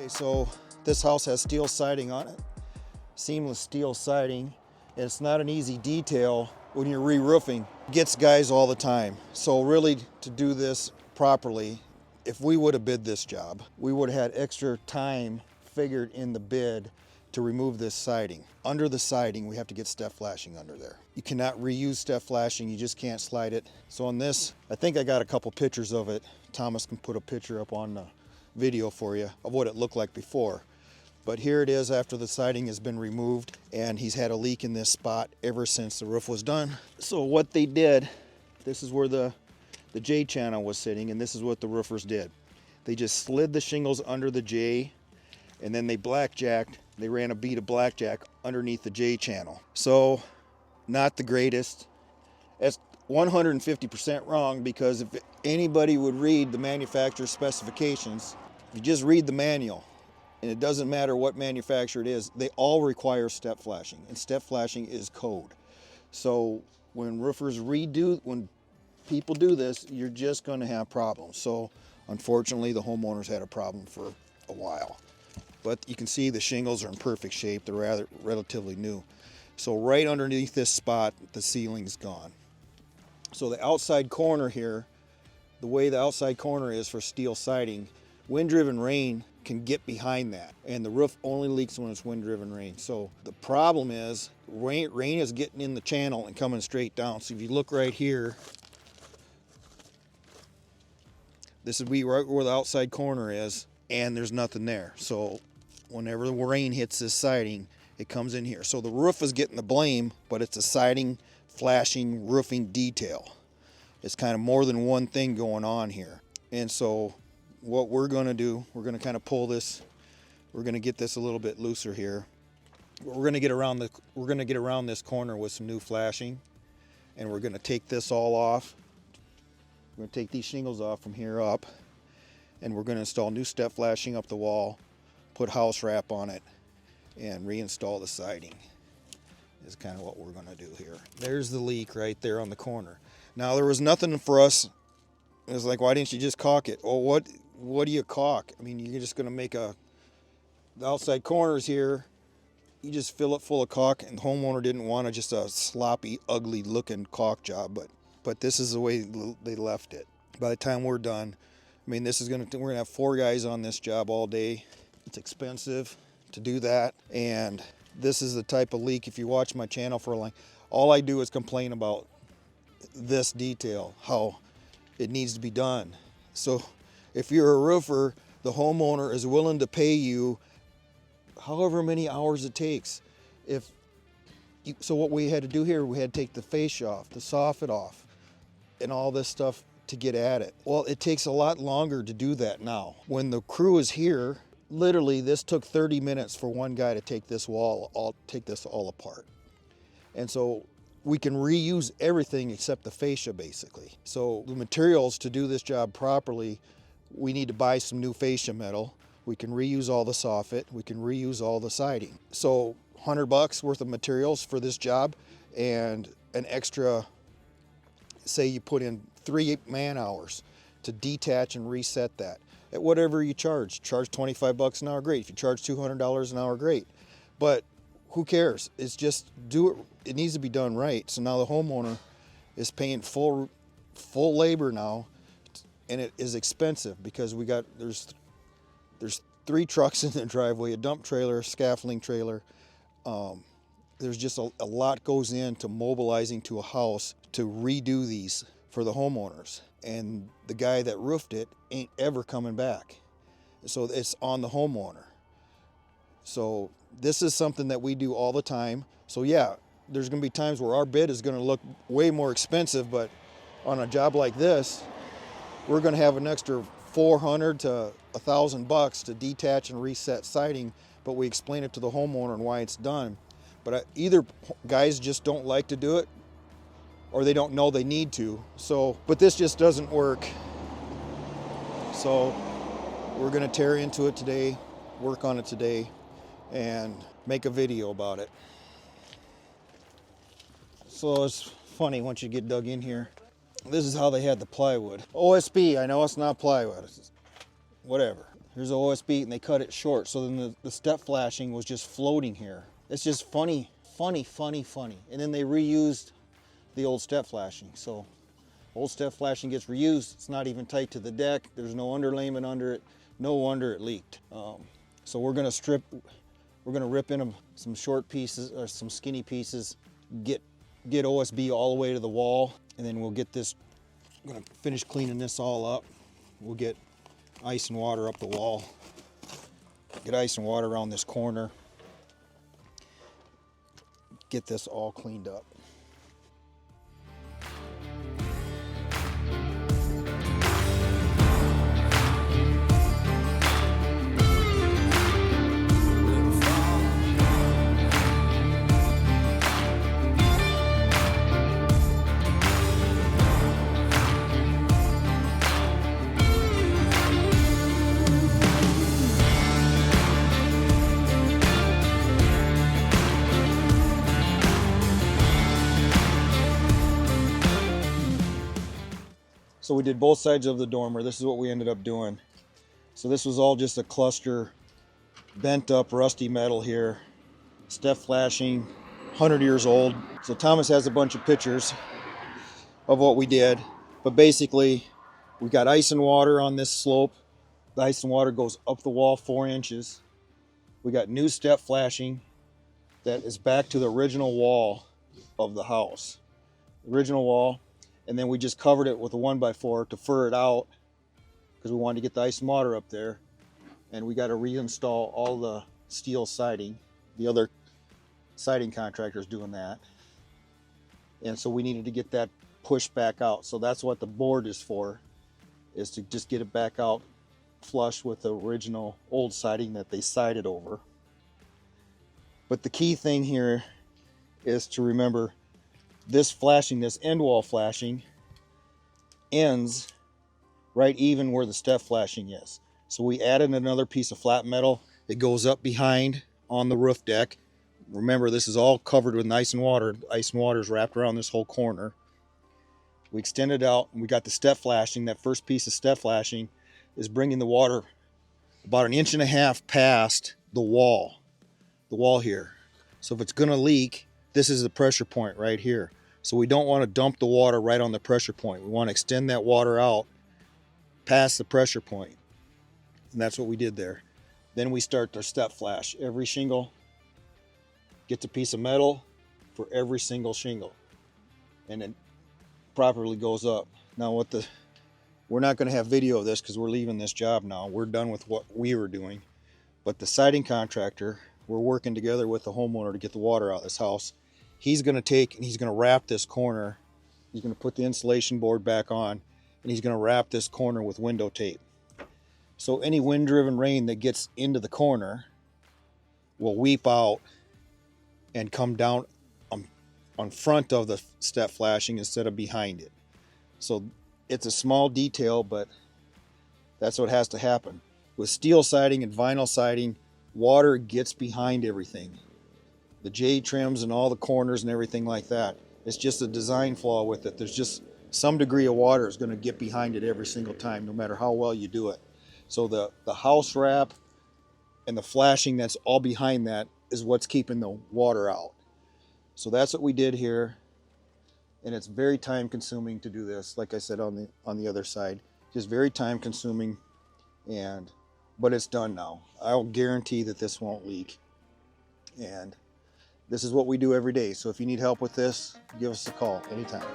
Okay, so this house has steel siding on it, seamless steel siding. And it's not an easy detail when you're re-roofing. It gets guys all the time. So really, to do this properly, if we would have bid this job, we would have had extra time figured in the bid to remove this siding. Under the siding, we have to get step flashing under there. You cannot reuse step flashing, you just can't slide it. So on this, I think I got a couple pictures of it. Thomas can put a picture up on the video for you of what it looked like before. But here it is after the siding has been removed, and he's had a leak in this spot ever since the roof was done. So what they did, this is where the J channel was sitting, and this is what the roofers did. They just slid the shingles under the J, and then they blackjacked. They ran a bead of blackjack underneath the J channel. So not the greatest. That's 150% wrong, because if anybody would read the manufacturer's specifications, if you just read the manual, and it doesn't matter what manufacturer it is, they all require step flashing, and step flashing is code. So when roofers when people do this, you're just going to have problems. So unfortunately, the homeowners had a problem for a while. But you can see the shingles are in perfect shape. They're relatively new. So right underneath this spot, the ceiling's gone. So the outside corner here, the way the outside corner is for steel siding, wind-driven rain can get behind that, and the roof only leaks when it's wind-driven rain. So the problem is rain is getting in the channel and coming straight down. So if you look right here, this would be right where the outside corner is, and there's nothing there. So whenever the rain hits this siding, it comes in here. So the roof is getting the blame, but it's a siding, flashing, roofing detail. It's kind of more than one thing going on here. And so what we're going to do, we're going to kind of pull this, we're going to get this a little bit looser here. We're going to get around this corner with some new flashing, and we're going to take this all off. We're going to take these shingles off from here up, and we're going to install new step flashing up the wall, put house wrap on it, and reinstall the siding. Is kind of what we're going to do here. There's the leak right there on the corner. Now there was nothing for us. It was like, why didn't you just caulk it? Well, what do you caulk? I mean, you're just going to make the outside corners here, you just fill it full of caulk, and the homeowner didn't want just a sloppy, ugly looking caulk job, but this is the way they left it. By the time we're done, I mean, we're going to have 4 guys on this job all day. It's expensive to do that, and this is the type of leak, if you watch my channel for a long, all I do is complain about this detail, how it needs to be done. So if you're a roofer, the homeowner is willing to pay you however many hours it takes. So what we had to do here, we had to take the fascia off, the soffit off, and all this stuff to get at it. Well, it takes a lot longer to do that now. When the crew is here, literally this took 30 minutes for one guy to take this all apart. And so we can reuse everything except the fascia, basically. So the materials to do this job properly, we need to buy some new fascia metal. We can reuse all the soffit. We can reuse all the siding. So $100 worth of materials for this job, and an extra, say you put in 3 man-hours to detach and reset that. At whatever you charge 25 an hour, great. If you charge $200 an hour, great. But who cares? It's just do it. It needs to be done right. So now the homeowner is paying full labor now, and it is expensive because there's 3 trucks in the driveway, a dump trailer, a scaffolding trailer. There's just a lot goes into mobilizing to a house to redo these for the homeowners, and the guy that roofed it ain't ever coming back. So it's on the homeowner. So this is something that we do all the time. So yeah, there's going to be times where our bid is going to look way more expensive, but on a job like this, we're going to have an extra $400 to $1,000 to detach and reset siding, but we explain it to the homeowner and why it's done. But either guys just don't like to do it, or they don't know they need to. So, but this just doesn't work. So we're going to tear into it today, work on it today, and make a video about it. So it's funny once you get dug in here. This is how they had the plywood. OSB, I know it's not plywood, it's whatever. Here's the OSB, and they cut it short. So then the step flashing was just floating here. It's just funny. And then they reused the old step flashing. So old step flashing gets reused. It's not even tight to the deck. There's no underlayment under it. No wonder it leaked. So we're gonna rip in some short pieces or some skinny pieces, get OSB all the way to the wall, and then we'll get this, I'm gonna finish cleaning this all up. We'll get ice and water up the wall, get ice and water around this corner, get this all cleaned up. So we did both sides of the dormer. This is what we ended up doing. So this was all just a cluster, bent up, rusty metal here, step flashing, 100 years old. So Thomas has a bunch of pictures of what we did. But basically, we got ice and water on this slope. The ice and water goes up the wall 4 inches. We got new step flashing that is back to the original wall of the house. Original wall. And then we just covered it with a 1x4 to fur it out because we wanted to get the ice and water up there. And we got to reinstall all the steel siding. The other siding contractor is doing that. And so we needed to get that pushed back out. So that's what the board is for, is to just get it back out flush with the original old siding that they sided over. But the key thing here is to remember this flashing, this end wall flashing, ends right even where the step flashing is. So we added another piece of flat metal. It goes up behind on the roof deck. Remember, this is all covered with ice and water. Ice and water is wrapped around this whole corner. We extended out and we got the step flashing. That first piece of step flashing is bringing the water about 1.5 inches past the wall here. So if it's going to leak, this is the pressure point right here. So we don't want to dump the water right on the pressure point. We want to extend that water out past the pressure point. And that's what we did there. Then we start our step flash. Every shingle gets a piece of metal for every single shingle. And it properly goes up. Now we're not going to have video of this because we're leaving this job now. We're done with what we were doing. But the siding contractor, we're working together with the homeowner to get the water out of this house. He's going to take and he's going to wrap this corner. He's going to put the insulation board back on and he's going to wrap this corner with window tape. So any wind-driven rain that gets into the corner will weep out and come down on front of the step flashing instead of behind it. So it's a small detail, but that's what has to happen. With steel siding and vinyl siding, water gets behind everything. The J trims and all the corners and everything like that. It's just a design flaw with it. There's just some degree of water is going to get behind it every single time, no matter how well you do it. So the house wrap and the flashing that's all behind that is what's keeping the water out. So that's what we did here. And it's very time consuming to do this. Like I said on the other side, just very time consuming, but it's done now. I'll guarantee that this won't leak. And this is what we do every day. So if you need help with this, give us a call anytime.